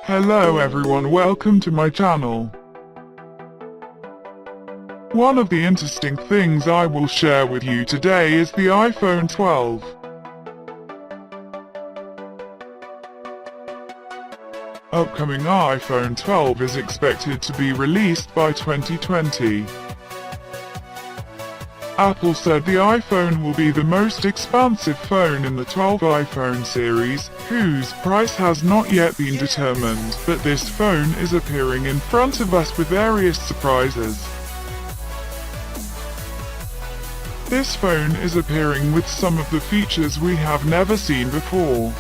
Hello everyone, welcome to my channel. One of the interesting things I will share with you today is the iPhone 12. Upcoming iPhone 12 is expected to be released by 2020. Apple said the iPhone will be the most expansive phone in the 12 iPhone series, whose price has not yet been determined, but this phone is appearing in front of us with various surprises. This phone is appearing with some of the features we have never seen before.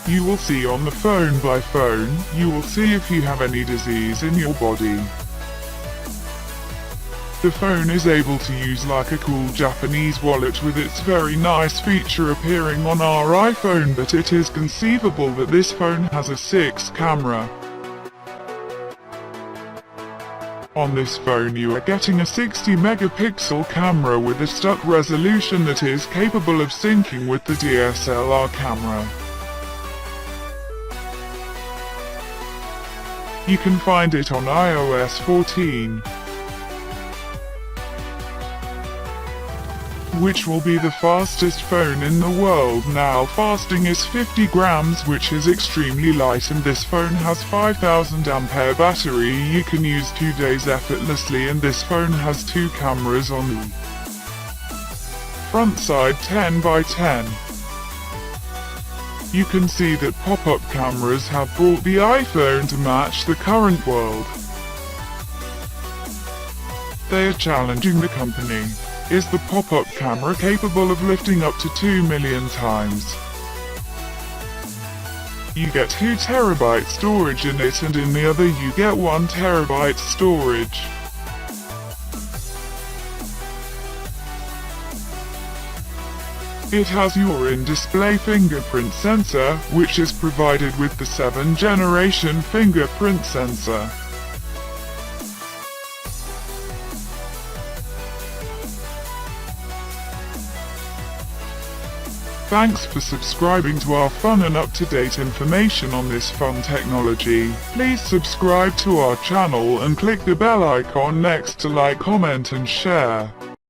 You will see on the phone by phone, you will see if you have any disease in your body. The phone is able to use like a cool Japanese wallet with its very nice feature appearing on our iPhone, but it is conceivable that this phone has a 6 camera. On this phone you are getting a 60 megapixel camera with a stuck resolution that is capable of syncing with the DSLR camera. You can find it on iOS 14. Which will be the fastest phone in the world now. Fasting is 50 grams, which is extremely light, and this phone has 5000 ampere battery. You can use 2 days effortlessly, and this phone has 2 cameras on the front side 10 by 10. You can see that pop-up cameras have brought the iPhone to match the current world. They are challenging the company. Is the pop-up camera capable of lifting up to 2 million times? You get 2 TB storage in it, and in the other you get 1 TB storage. It has your in-display fingerprint sensor, which is provided with the 7th generation fingerprint sensor. Thanks for subscribing to our fun and up-to-date information on this fun technology. Please subscribe to our channel and click the bell icon next to like, comment and share.